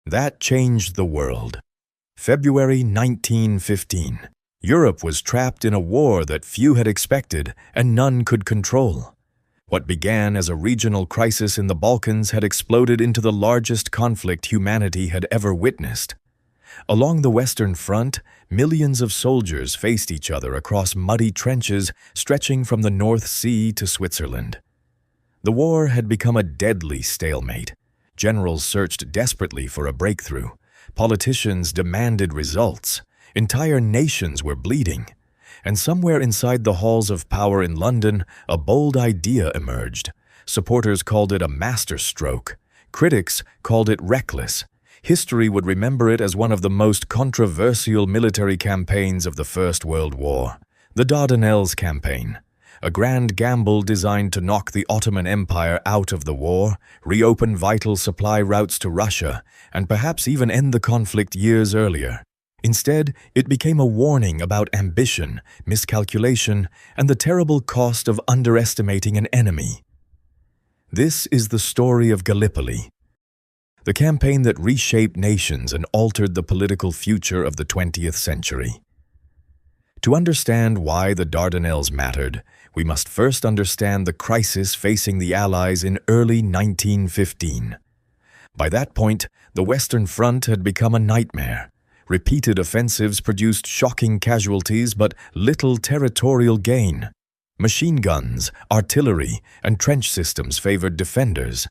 That changed the world. February 1915. Europe was trapped in a war that few had expected and none could control. What began as a regional crisis in the Balkans had exploded into the largest conflict humanity had ever witnessed. Along the Western Front, millions of soldiers faced each other across muddy trenches stretching from the North Sea to Switzerland. The war had become a deadly stalemate. Generals searched desperately for a breakthrough. Politicians demanded results. Entire nations were bleeding. And somewhere inside the halls of power in London, a bold idea emerged. Supporters called it a masterstroke. Critics called it reckless. History would remember it as one of the most controversial military campaigns of the First World War, the Dardanelles Campaign. A grand gamble designed to knock the Ottoman Empire out of the war, reopen vital supply routes to Russia, and perhaps even end the conflict years earlier. Instead, it became a warning about ambition, miscalculation, and the terrible cost of underestimating an enemy. This is the story of Gallipoli, the campaign that reshaped nations and altered the political future of the 20th century. To understand why the Dardanelles mattered, we must first understand the crisis facing the Allies in early 1915. By that point, the Western Front had become a nightmare. Repeated offensives produced shocking casualties but little territorial gain. Machine guns, artillery, and trench systems favored defenders.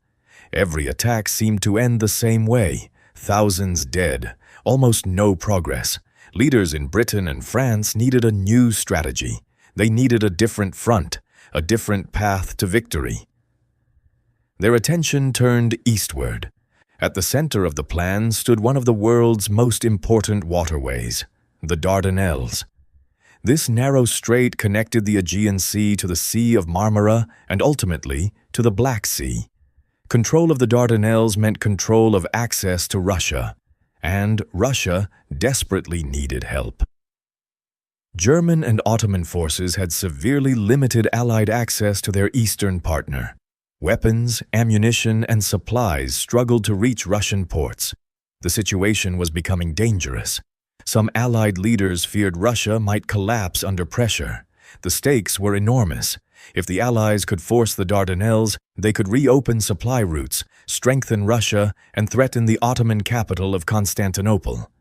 Every attack seemed to end the same way: thousands dead, almost no progress. Leaders in Britain and France needed a new strategy. They needed a different front, a different path to victory. Their attention turned eastward. At the center of the plan stood one of the world's most important waterways, the Dardanelles. This narrow strait connected the Aegean Sea to the Sea of Marmara and ultimately to the Black Sea. Control of the Dardanelles meant control of access to Russia, and Russia desperately needed help. German and Ottoman forces had severely limited Allied access to their eastern partner. Weapons, ammunition, and supplies struggled to reach Russian ports. The situation was becoming dangerous. Some Allied leaders feared Russia might collapse under pressure. The stakes were enormous. If the Allies could force the Dardanelles, they could reopen supply routes, strengthen Russia, and threaten the Ottoman capital of Constantinople,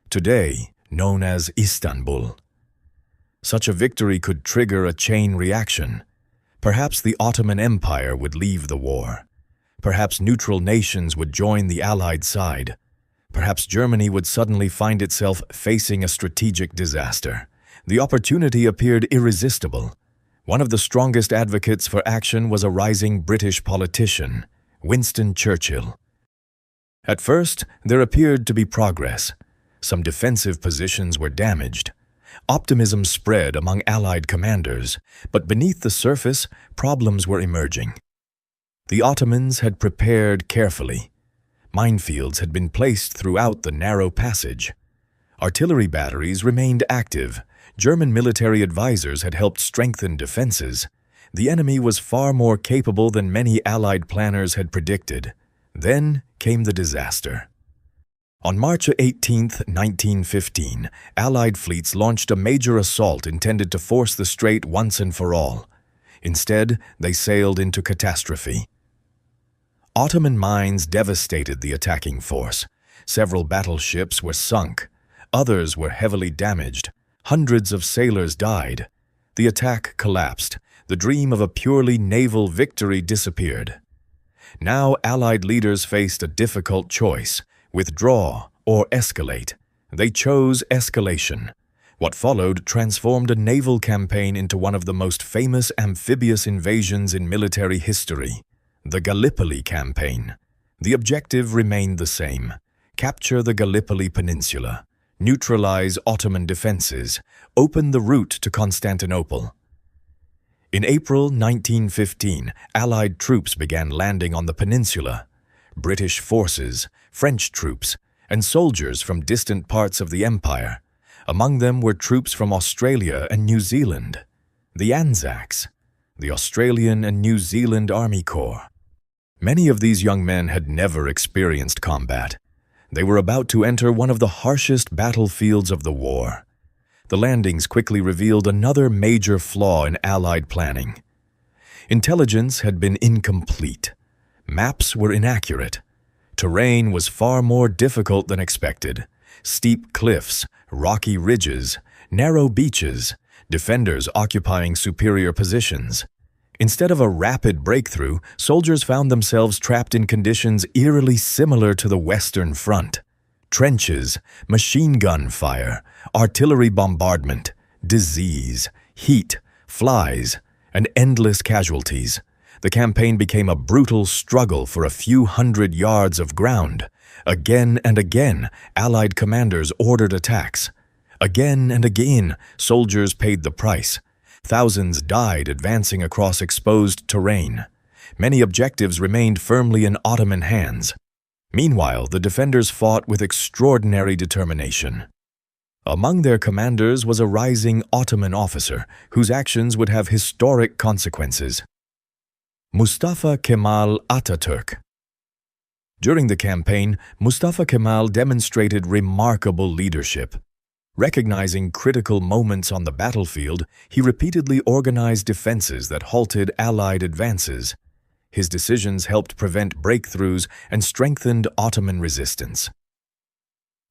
today known as Istanbul. Such a victory could trigger a chain reaction. Perhaps the Ottoman Empire would leave the war. Perhaps neutral nations would join the Allied side. Perhaps Germany would suddenly find itself facing a strategic disaster. The opportunity appeared irresistible. One of the strongest advocates for action was a rising British politician, Winston Churchill. At first, there appeared to be progress. Some defensive positions were damaged. Optimism spread among Allied commanders, but beneath the surface, problems were emerging. The Ottomans had prepared carefully. Minefields had been placed throughout the narrow passage. Artillery batteries remained active. German military advisors had helped strengthen defenses. The enemy was far more capable than many Allied planners had predicted. Then came the disaster. On March 18, 1915, Allied fleets launched a major assault intended to force the strait once and for all. Instead, they sailed into catastrophe. Ottoman mines devastated the attacking force. Several battleships were sunk. Others were heavily damaged. Hundreds of sailors died. The attack collapsed. The dream of a purely naval victory disappeared. Now Allied leaders faced a difficult choice: withdraw or escalate. They chose escalation. What followed transformed a naval campaign into one of the most famous amphibious invasions in military history, the Gallipoli Campaign. The objective remained the same: capture the Gallipoli Peninsula, neutralize Ottoman defenses, open the route to Constantinople. In April 1915, Allied troops began landing on the peninsula. British forces, French troops, and soldiers from distant parts of the empire. Among them were troops from Australia and New Zealand, the Anzacs, the Australian and New Zealand Army Corps. Many of these young men had never experienced combat. They were about to enter one of the harshest battlefields of the war. The landings quickly revealed another major flaw in Allied planning. Intelligence had been incomplete. Maps were inaccurate. Terrain was far more difficult than expected. Steep cliffs, rocky ridges, narrow beaches, defenders occupying superior positions. Instead of a rapid breakthrough, soldiers found themselves trapped in conditions eerily similar to the Western Front. Trenches, machine gun fire, artillery bombardment, disease, heat, flies, and endless casualties. The campaign became a brutal struggle for a few hundred yards of ground. Again and again, Allied commanders ordered attacks. Again and again, soldiers paid the price. Thousands died advancing across exposed terrain. Many objectives remained firmly in Ottoman hands. Meanwhile, the defenders fought with extraordinary determination. Among their commanders was a rising Ottoman officer whose actions would have historic consequences. Mustafa Kemal Ataturk. During the campaign, Mustafa Kemal demonstrated remarkable leadership. Recognizing critical moments on the battlefield, he repeatedly organized defenses that halted Allied advances. His decisions helped prevent breakthroughs and strengthened Ottoman resistance.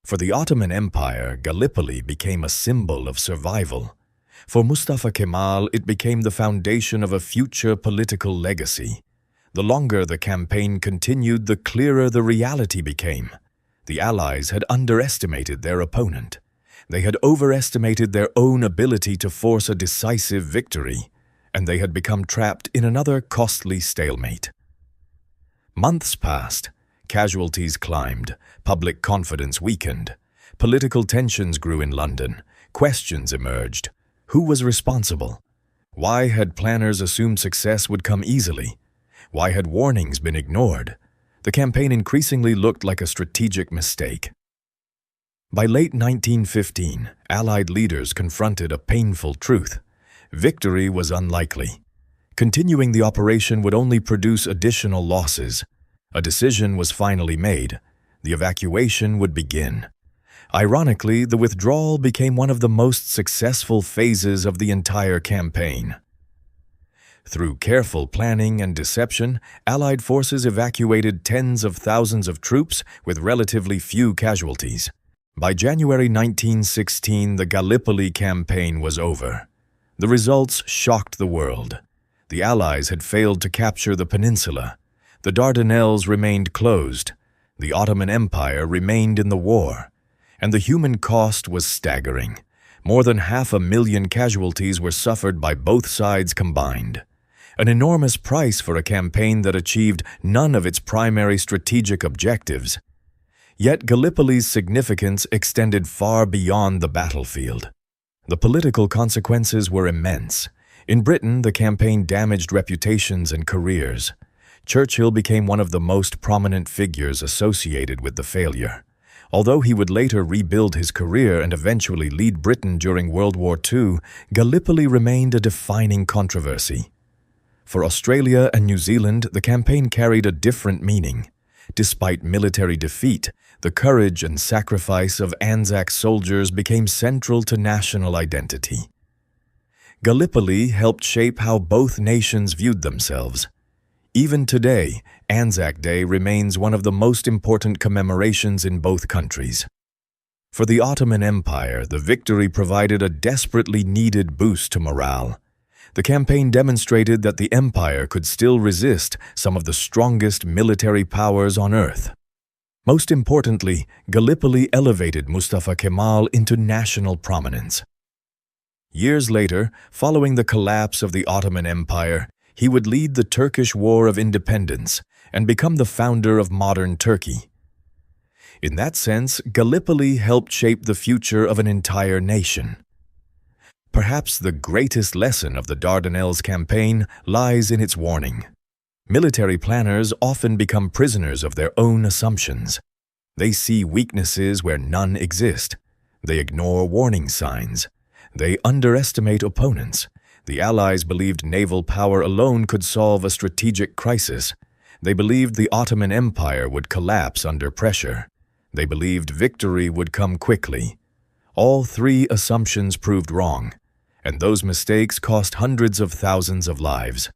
For the Ottoman Empire, Gallipoli became a symbol of survival. For Mustafa Kemal, it became the foundation of a future political legacy. The longer the campaign continued, the clearer the reality became. The Allies had underestimated their opponent. They had overestimated their own ability to force a decisive victory, and they had become trapped in another costly stalemate. Months passed. Casualties climbed. Public confidence weakened. Political tensions grew in London. Questions emerged. Who was responsible? Why had planners assumed success would come easily? Why had warnings been ignored? The campaign increasingly looked like a strategic mistake. By late 1915, Allied leaders confronted a painful truth. Victory was unlikely. Continuing the operation would only produce additional losses. A decision was finally made. The evacuation would begin. Ironically, the withdrawal became one of the most successful phases of the entire campaign. Through careful planning and deception, Allied forces evacuated tens of thousands of troops with relatively few casualties. By January 1916, the Gallipoli Campaign was over. The results shocked the world. The Allies had failed to capture the peninsula. The Dardanelles remained closed. The Ottoman Empire remained in the war. And the human cost was staggering. More than 500,000 casualties were suffered by both sides combined. An enormous price for a campaign that achieved none of its primary strategic objectives. Yet Gallipoli's significance extended far beyond the battlefield. The political consequences were immense. In Britain, the campaign damaged reputations and careers. Churchill became one of the most prominent figures associated with the failure. Although he would later rebuild his career and eventually lead Britain during World War II, Gallipoli remained a defining controversy. For Australia and New Zealand, the campaign carried a different meaning. Despite military defeat, the courage and sacrifice of Anzac soldiers became central to national identity. Gallipoli helped shape how both nations viewed themselves. Even today, Anzac Day remains one of the most important commemorations in both countries. For the Ottoman Empire, the victory provided a desperately needed boost to morale. The campaign demonstrated that the empire could still resist some of the strongest military powers on earth. Most importantly, Gallipoli elevated Mustafa Kemal into national prominence. Years later, following the collapse of the Ottoman Empire, he would lead the Turkish War of Independence and become the founder of modern Turkey. In that sense, Gallipoli helped shape the future of an entire nation. Perhaps the greatest lesson of the Dardanelles campaign lies in its warning. Military planners often become prisoners of their own assumptions. They see weaknesses where none exist. They ignore warning signs. They underestimate opponents. The Allies believed naval power alone could solve a strategic crisis. They believed the Ottoman Empire would collapse under pressure. They believed victory would come quickly. All three assumptions proved wrong, and those mistakes cost hundreds of thousands of lives.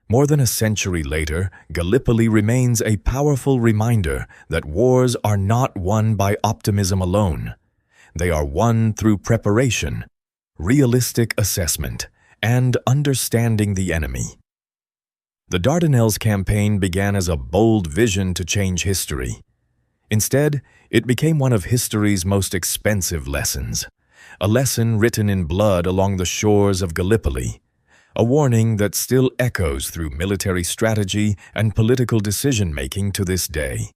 More than a century later, Gallipoli remains a powerful reminder that wars are not won by optimism alone. They are won through preparation, realistic assessment, and understanding the enemy. The Dardanelles campaign began as a bold vision to change history. Instead, it became one of history's most expensive lessons, a lesson written in blood along the shores of Gallipoli, a warning that still echoes through military strategy and political decision-making to this day.